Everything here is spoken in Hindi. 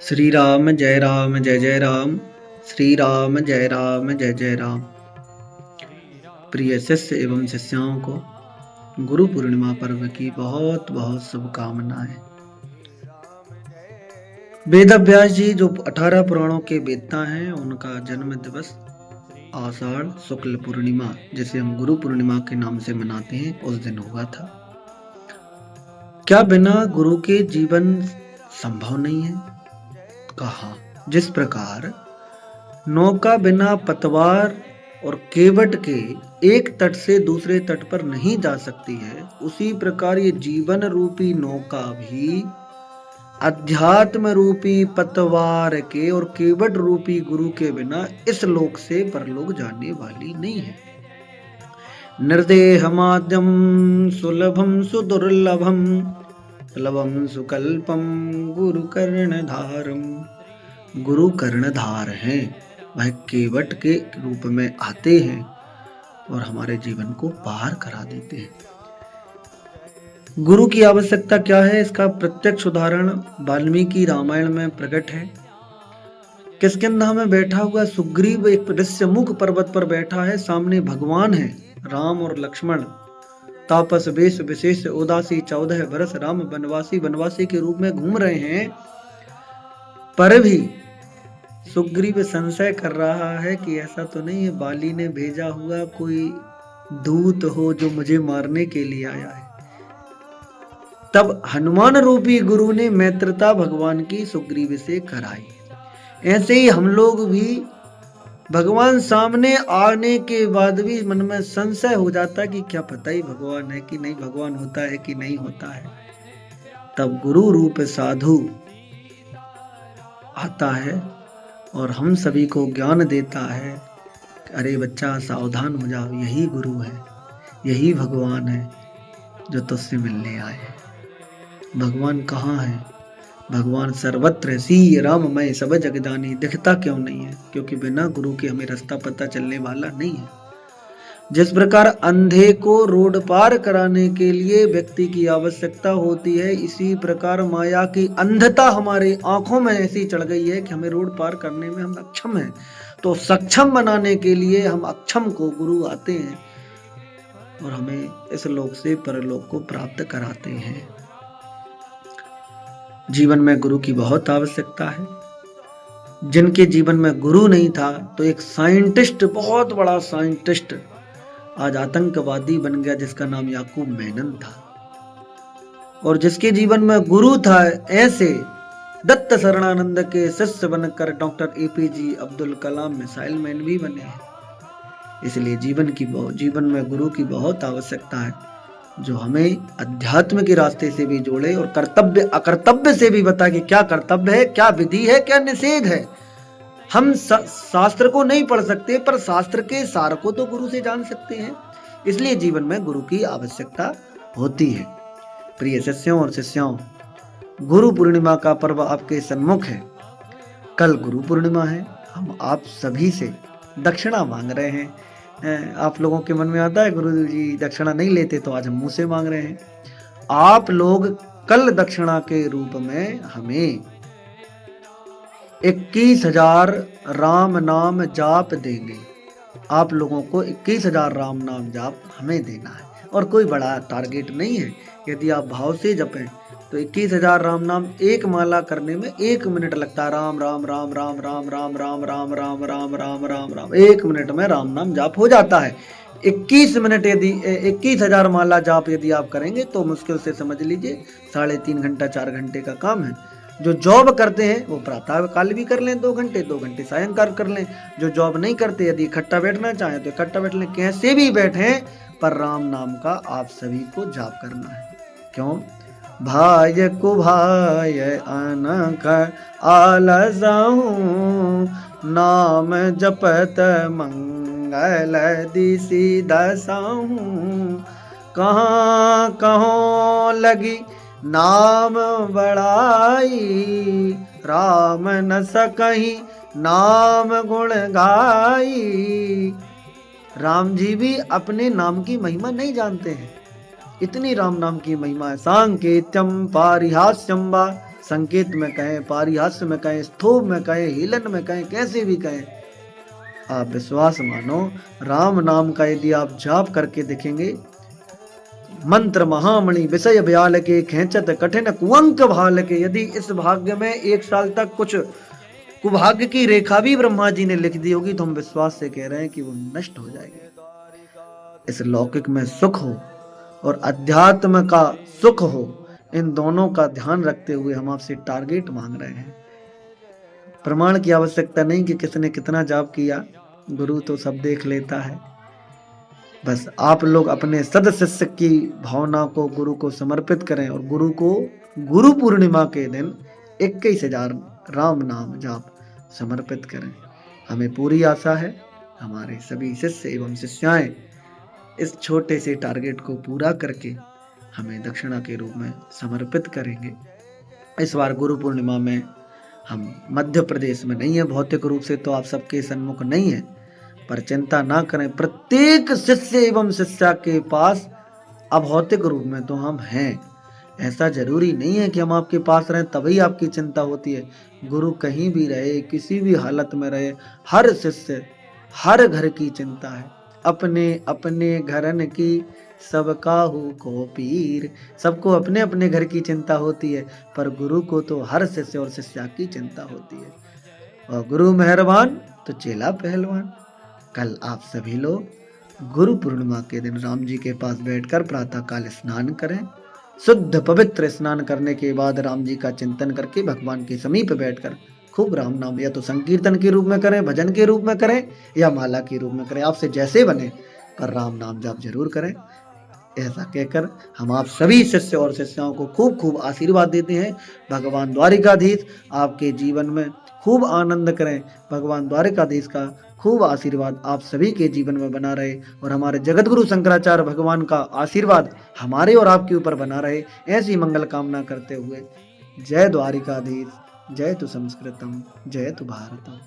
श्री राम जय जय राम। श्री राम जय जय राम। प्रिय शिष्य एवं शिष्याओं को गुरु पूर्णिमा पर्व की बहुत बहुत शुभकामनाएं। वेद व्यास जी जो 18 पुराणों के वेदता हैं, उनका जन्म दिवस आषाढ़ शुक्ल पूर्णिमा, जिसे हम गुरु पूर्णिमा के नाम से मनाते हैं, उस दिन हुआ था। क्या बिना गुरु के जीवन संभव नहीं है? कहा, जिस प्रकार नौका बिना पतवार और केवट के एक तट से दूसरे तट पर नहीं जा सकती है, उसी प्रकार ये जीवन रूपी नौका भी अध्यात्म रूपी पतवार के और केवट रूपी गुरु के बिना इस लोक से परलोक जाने वाली नहीं है। निर्देह माध्यम सुलभम सुदुर्लभम लवम सुकल्पम गुरु कर्णधारम। गुरु कर्णधार हैं, वह केवट के रूप में आते हैं और हमारे जीवन को पार करा देते हैं। गुरु की आवश्यकता क्या है, इसका प्रत्यक्ष उदाहरण वाल्मीकि रामायण में प्रकट है। किष्किंधा में बैठा हुआ सुग्रीव एक ऋष्यमुख पर्वत पर बैठा है, सामने भगवान है, राम और लक्ष्मण तापस वेश विशेष उदासी 14 बरस राम वनवासी के रूप में घूम रहे हैं। पर भी सुग्रीव संशय कर रहा है कि ऐसा तो नहीं है बाली ने भेजा हुआ कोई दूत हो जो मुझे मारने के लिए आया है। तब हनुमान रूपी गुरु ने मैत्रता भगवान की सुग्रीव से कराई। ऐसे ही हम लोग भी भगवान सामने आने के बाद भी मन में संशय हो जाता है कि क्या पता ही भगवान है कि नहीं, भगवान होता है कि नहीं होता है। तब गुरु रूप साधु आता है और हम सभी को ज्ञान देता है, अरे बच्चा सावधान हो जाओ, यही गुरु है, यही भगवान है जो तुझसे मिलने आए हैं। भगवान कहाँ है? भगवान सर्वत्र सी राममय सब जगदानी। दिखता क्यों नहीं है? क्योंकि बिना गुरु के हमें रास्ता पता चलने वाला नहीं है। जिस प्रकार अंधे को रोड पार कराने के लिए व्यक्ति की आवश्यकता होती है, इसी प्रकार माया की अंधता हमारे आंखों में ऐसी चढ़ गई है कि हमें रोड पार करने में हम अक्षम हैं। तो सक्षम बनाने के लिए हम अक्षम को गुरु आते हैं और हमें इस लोक से परलोक को प्राप्त कराते हैं। जीवन में गुरु की बहुत आवश्यकता है। जिनके जीवन में गुरु नहीं था, तो एक साइंटिस्ट, बहुत बड़ा साइंटिस्ट आज आतंकवादी बन गया, जिसका नाम याकूब मेनन था। और जिसके जीवन में गुरु था, ऐसे दत्त शरणानंद के शिष्य बनकर doctor APJ Abdul Kalam missile man भी बने हैं। इसलिए जीवन में गुरु की बहुत आवश्यकता है, जो हमें अध्यात्म के रास्ते से भी जोड़े और कर्तव्य अकर्तव्य से भी बताए कि क्या कर्तव्य है, क्या विधि है, क्या निषेध है। हम शास्त्र को नहीं पढ़ सकते, पर शास्त्र के सार को तो गुरु से जान सकते हैं। इसलिए जीवन में गुरु की आवश्यकता होती है। प्रिय शिष्यों और शिष्याओं, गुरु पूर्णिमा का पर्व आपके सन्मुख है। कल गुरु पूर्णिमा है। हम आप सभी से दक्षिणा मांग रहे हैं। आप लोगों के मन में आता है गुरु जी दक्षिणा नहीं लेते, तो आज हम मुंह से मांग रहे हैं। आप लोग कल दक्षिणा के रूप में हमें 21,000 राम नाम जाप देंगे। आप लोगों को 21,000 राम नाम जाप हमें देना है, और कोई बड़ा टारगेट नहीं है। यदि आप भाव से जपें तो 21,000 राम नाम एक माला करने में 1 मिनट लगता है। राम राम राम राम राम राम राम राम राम राम राम राम राम 1 मिनट में राम नाम जाप हो जाता है। 21 मिनट यदि 21,000 माला जाप यदि आप करेंगे तो मुश्किल से समझ लीजिए 3.5 घंटा 4 घंटे का काम है। जो जॉब करते हैं वो प्रातः काल भी कर लें 2 घंटे सायंकाल कर लें। जो जॉब नहीं करते, यदि इकट्ठा बैठना चाहें तो इकट्ठा बैठ लें। कैसे भी बैठें, पर राम नाम का आप सभी को जाप करना है। क्यों? भाय को भाय अनक आलसाऊं, नाम जपत मंगल दिसि दसाऊं। कहाँ कहाँ लगी नाम बड़ाई, राम न सकहीं नाम गुण गाई। राम जी भी अपने नाम की महिमा नहीं जानते हैं। इतनी राम नाम की महिमा है। सांकेत्यम पारिहास्यम वा संकेत में कहें, पारिहास्य में कहें, स्थोभ में कहें, हीलन में कहें, कैसे भी कहें, आप विश्वास मानो, राम नाम का यदि आप जाप करके देखेंगे, मंत्र महामणि विषय ब्याल के, खेचत कठिन कुअंक भाल के। यदि इस भाग्य में 1 साल तक कुछ कुभाग्य की रेखा भी ब्रह्मा जी ने लिख दी होगी, तो हम विश्वास से कह रहे हैं कि वो नष्ट हो जाएगी। इस लौकिक में सुख हो और अध्यात्म का सुख हो, इन दोनों का ध्यान रखते हुए हम आपसे टारगेट मांग रहे हैं। प्रमाण की आवश्यकता नहीं कि किसने कितना जाप किया, गुरु तो सब देख लेता है। बस आप लोग अपने सद शिष्य की भावना को गुरु को समर्पित करें और गुरु को गुरु पूर्णिमा के दिन 21,000 राम नाम जाप समर्पित करें। हमें पूरी आशा है हमारे सभी शिष्य एवं शिष्याएं इस छोटे से टारगेट को पूरा करके हमें दक्षिणा के रूप में समर्पित करेंगे। इस बार गुरु पूर्णिमा में हम मध्य प्रदेश में नहीं है, भौतिक रूप से तो आप सबके सन्मुख नहीं है, पर चिंता ना करें, प्रत्येक शिष्य एवं शिष्या के पास अभौतिक रूप में तो हम हैं। ऐसा जरूरी नहीं है कि हम आपके पास रहें तभी आपकी चिंता होती है। गुरु कहीं भी रहे, किसी भी हालत में रहे, हर शिष्य हर घर की चिंता है। अपने अपने घरन की सबका हो को पीर, सबको अपने अपने घर की चिंता होती है, पर गुरु को तो हर शिष्य और शिष्या की चिंता होती है। और गुरु मेहरबान तो चेला पहलवान। कल आप सभी लोग गुरु पूर्णिमा के दिन राम जी के पास बैठकर प्रातः काल स्नान करें। शुद्ध पवित्र स्नान करने के बाद राम जी का चिंतन करके भगवान के समीप बैठकर खूब राम नाम या तो संकीर्तन के रूप में करें, भजन के रूप में करें या माला के रूप में करें, आपसे जैसे बने, पर राम नाम जाप जरूर करें। ऐसा कहकर हम आप सभी शिष्य और शिष्याओं को खूब खूब आशीर्वाद देते हैं। भगवान द्वारिकाधीश आपके जीवन में खूब आनंद करें। भगवान द्वारिकाधीश का खूब आशीर्वाद आप सभी के जीवन में बना रहे और हमारे जगत गुरु शंकराचार्य भगवान का आशीर्वाद हमारे और आपके ऊपर बना रहे, ऐसी मंगल कामना करते हुए जय द्वारिकाधीश, जय तु संस्कृतम, जय तु भारतम।